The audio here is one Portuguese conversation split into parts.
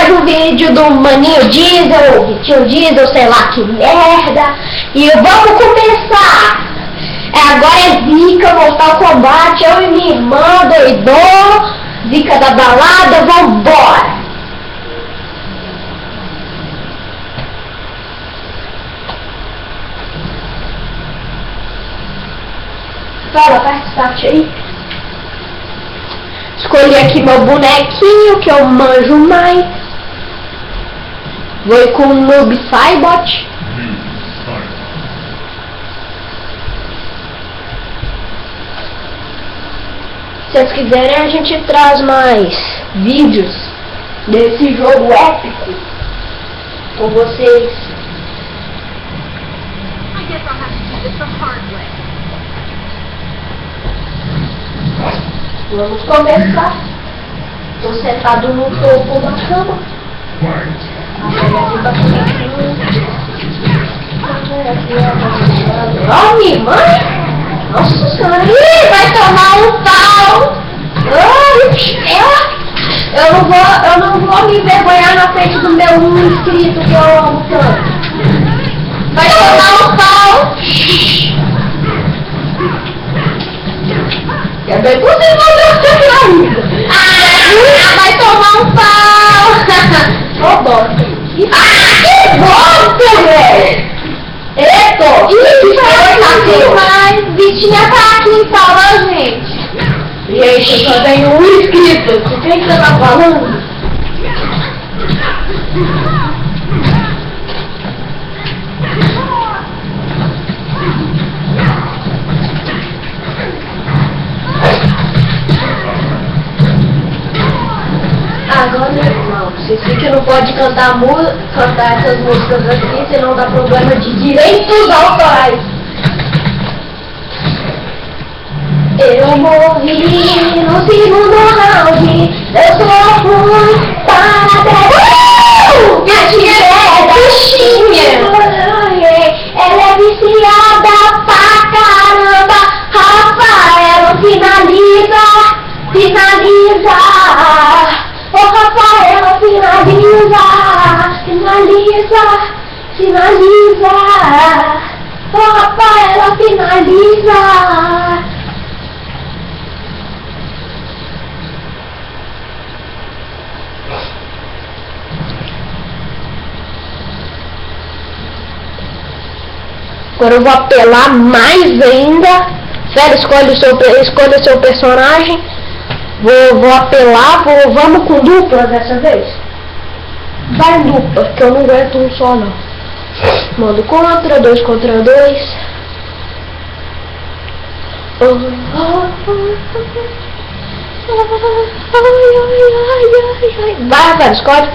mais um vídeo do Maninho Diesel, ou Vitinho Diesel, sei lá que merda. E vamos começar. Agora é Zica, Mortal Kombat, eu e minha irmã doidou, Zica da balada, vambora. Fala, aperta o start aí. Escolhi aqui meu bonequinho, que eu manjo mais. Vou ir com o Noob Saibot. Se vocês quiserem, a gente traz mais vídeos desse jogo épico com vocês. Vamos começar. Estou sentado no topo da cama. Ó, minha mãe! Nossa senhora! Ih, vai tomar um pau! Eu não vou me envergonhar na frente do meu inscrito que eu amo tanto. Vai tomar um pau! É bem possível meu amigo. Vai tomar um pau! Ô, bosta! Que bosta, velho! Eita! Mas Vitinha tá aqui em sala, gente. Gente, eu só tenho um inscrito. O que você tá falando? Agora não, vocês que não pode cantar essas músicas aqui, senão dá problema de direitos autorais. Eu morri no segundo round, eu sou ruim para a minha tia é bichinha. Ela é viciada pra caramba. Rafael finaliza. Ô Rafael, finaliza. Ô Rafael, finaliza. Agora eu vou apelar mais ainda. Sério, escolha o seu personagem. Vou apelar, vamos com dupla dessa vez? Vai dupla, que eu não aguento um só não. Mando contra, 2 contra 2. Vai, Rafael, escolhe.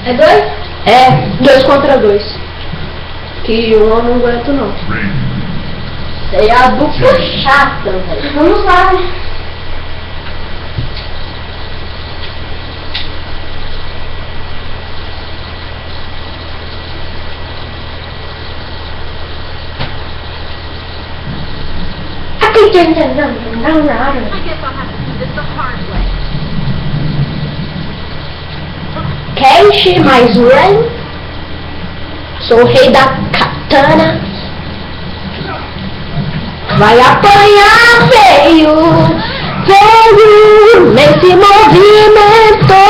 É 2? É, 2 contra 2. Que eu não aguento não. Isso aí é a dupla chata, velho. Vamos lá, né? Cash mais Ren. Sou o rei da katana. Vai apanhar feio nesse movimento,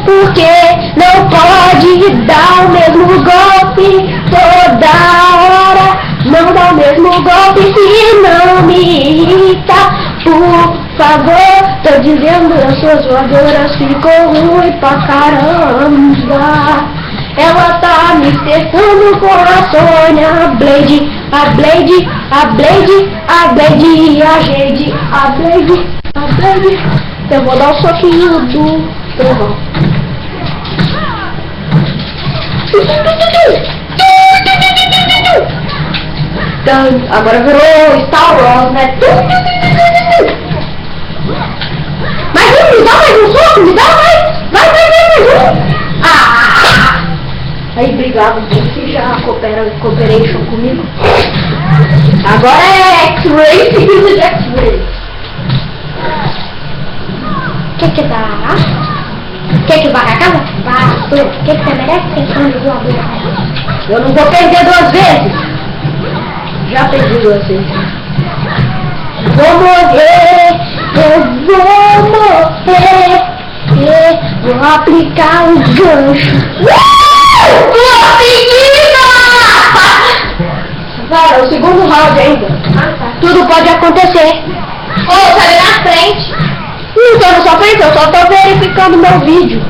porque não pode dar o mesmo golpe toda hora. Não dá o mesmo golpe se não me irrita, por favor. Tô dizendo, as suas voadoras ficou ruim pra caramba. Ela tá me cercando com a Sônia, a Blade, e a Jade, a Blade. Eu vou dar o soquinho do trovão. Agora virou Star Wars, né? Me dá mais um soco, me dá mais! Vai! Aí, obrigado, você já cooperation comigo. Agora é X-Ray, seguido de X-Ray. Que dá? Que vai a casa? Vai, que você merece questão de voador? Eu não vou perder 2 vezes. Já perdi 2 vezes. Vou morrer, eu vou morrer. Vou aplicar o gancho. Menina! Cara, o segundo round ainda. Tudo pode acontecer. Ô, sai na frente. Não tô na sua frente, eu só tô verificando meu vídeo.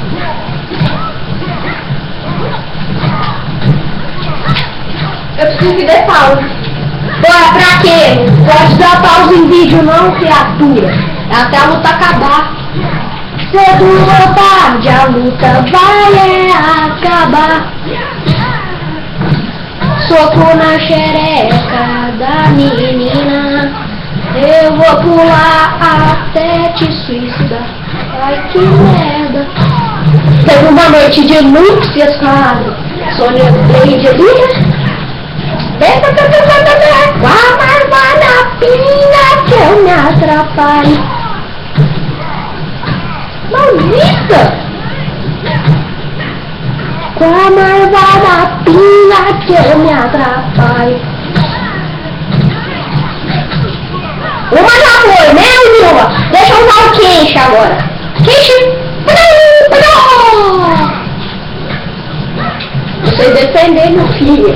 Eu preciso que dê pausa. Bora, pra quê? Pode dar pausa em vídeo não, criatura. Até a luta acabar. Cedo ou tarde a luta vai acabar. Soco na xereca da menina. Eu vou pular até te suicidar. Ai que merda. Teve uma noite de núpcias com a Sonya Blade ali. Com a marva na pinga que eu me atrapalho. Maldita! Com a marva na pinga que eu me atrapalho. Uma já foi, né, Nilva? Deixa eu usar o queixo agora. Queixo! Você defender meu filho.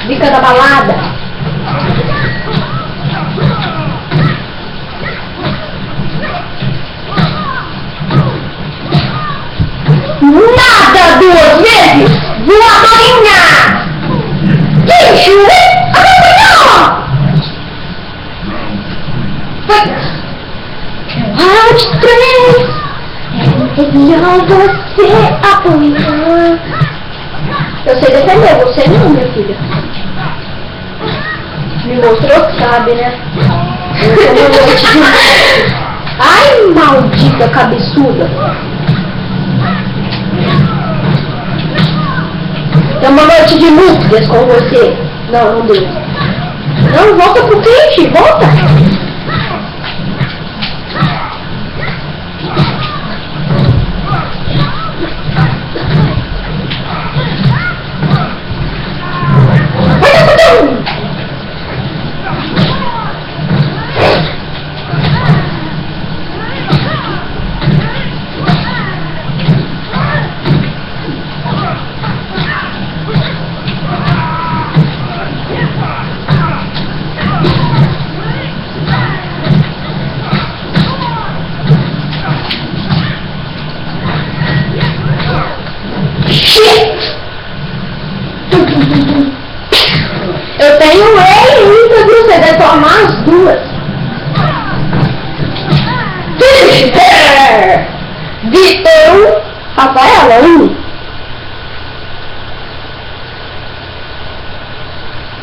Bica da balada. Nada 2 vezes! Voadorinha! Queixo! Round 3. É melhor você apanhar. Eu sei defender, você não, minha filha. Me mostrou que sabe, né? Ai, maldita cabeçuda. É uma noite de núpcias com você. Não, não deu. Não, volta pro quente, volta. Eu tenho ele ainda, viu? Você deve tomar as 2. Vitor, Rafaela 1.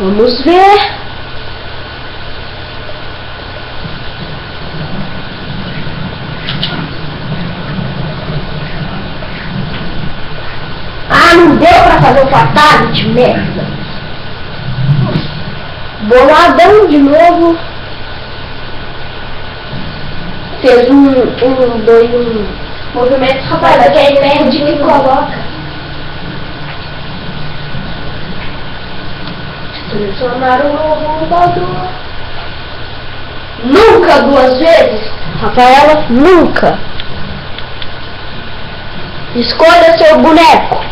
Vamos ver. Ah, não deu pra fazer o fatality, merda. Boladão de novo. Fez um movimento, rapaz, que aí perde e coloca. Transformar o roubador. Nunca 2 vezes, Rafaela, nunca. Escolha seu boneco.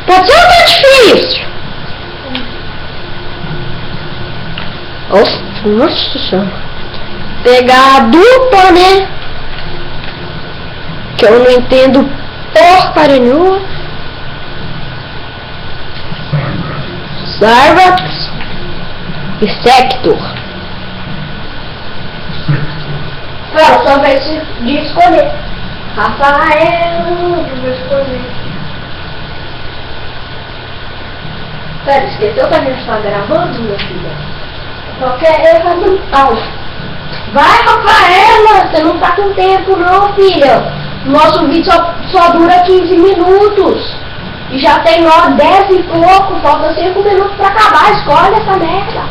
Pode ser até difícil. Nossa senhora. Pegar a dupla, né? Que eu não entendo porcaria nenhuma. Sarvax e Sector. Cara, só vai de escolher. Rafael, eu vou escolher. Pera, esqueceu que a gente tá gravando, minha filha? Qualquer erro mental. Vai, Rafaela, você não tá com tempo não, filha. Nosso vídeo só dura 15 minutos. E já tem 10 e pouco. Falta 5 minutos pra acabar. Escolhe essa merda.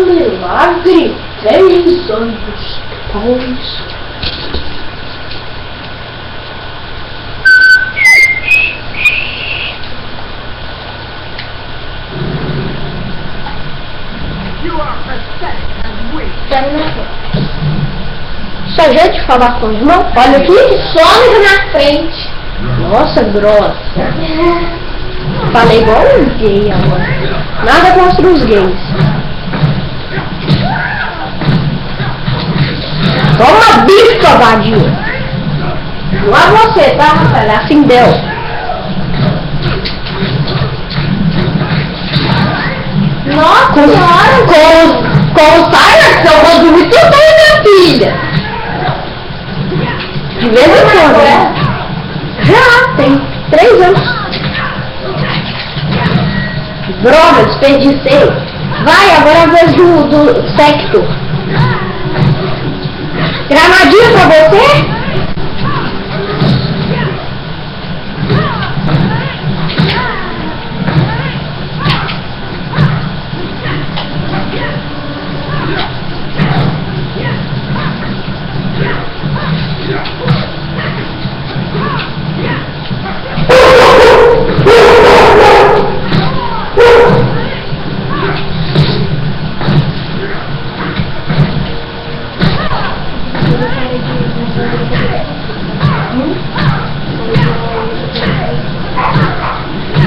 Milagre. 3 anos depois. Só gente falar com o irmão. Olha aqui, some na frente. Nossa, grossa. Falei igual um gay agora. Nada contra os gays. Toma bifa, vadio. Não é você, tá, Rafael? É assim deu. Nossa senhora, com o Cyrus, eu vou muito bem, minha filha. De vez em quando, né? Já, tem 3 anos. Droga, desperdicei. Vai, agora é a vez do Sector. Granadinha pra você?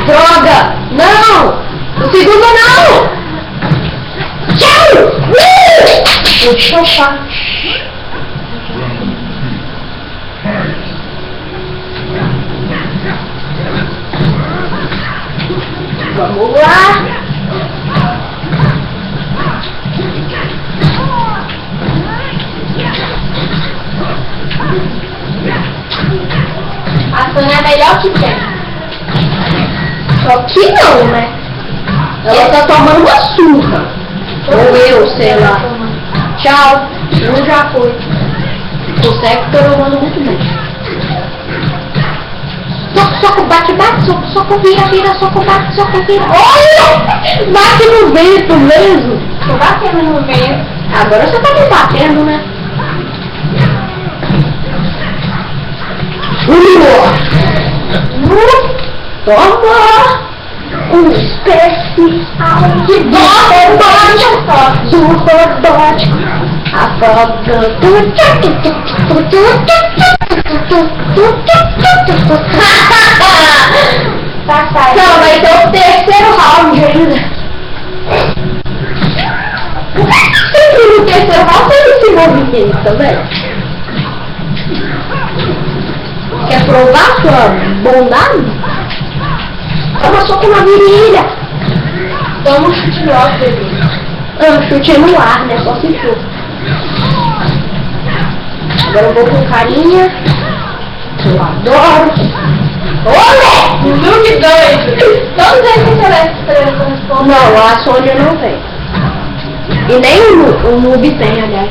Droga! Não! O segundo não! Tchau! Vou te chofar. Vamos lá! A Sônia é a melhor que tem. Só que não, né? Ela tá tomando uma surra. Ou eu, sei lá. Tchau. Um já foi. O Sector eu mando muito bem. Soco, bate, soco, vira, soco, bate, soco, vira. Olha! Bate no vento mesmo. Tô batendo no vento. Agora você tá me batendo, né? Toma! Um especial de robótico do robótico. Não, vai ter o terceiro round ainda. Sempre no terceiro round tem esse movimento também. Quer provar sua bondade? Toma soco na virilha. Toma um chute no ar, bebê. Chute no ar, né? Só se for. Agora eu vou com carinha. Eu adoro. Olé! Não me doido. Todos esses celestes correspondem. Não, a Sônia não tem. E nem o Noob tem, aliás.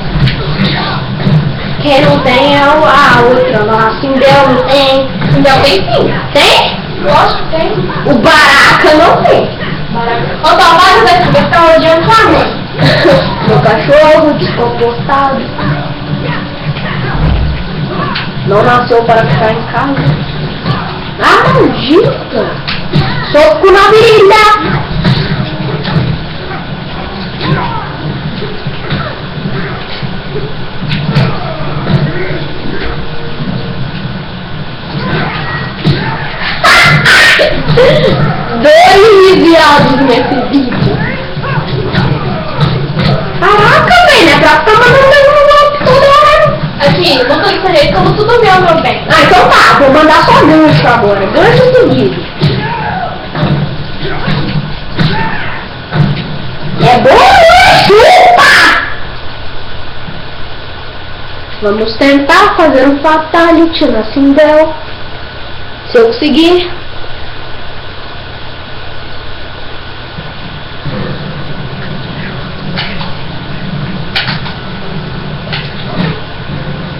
Quem não tem é a outra lá. A Sindel não tem. Sindel tem sim. Tem? Lógico que tem. O Baraka não tem. Ô, Tomás, você tá odiando sua mãe. Meu cachorro descomportado. Não nasceu para ficar em casa. Ah, maldita! Soco na virilha! Dois viados nesse vídeo. Caraca, velho, é pra ficar mandando mesmo golpe toda hora. Aqui, não tô diferente, como tudo meu bem. Ah, então tá, vou mandar só gancho agora. Gancho seguido. É bom, chupa! Vamos tentar fazer um fatality na Sindel. Se eu conseguir.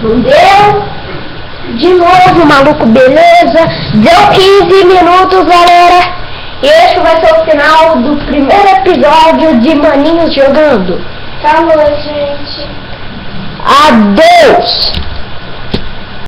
Não deu? De novo, maluco, beleza? Deu 15 minutos, galera. Este vai ser o final do primeiro episódio de Maninhos Jogando. Falou, gente. Adeus!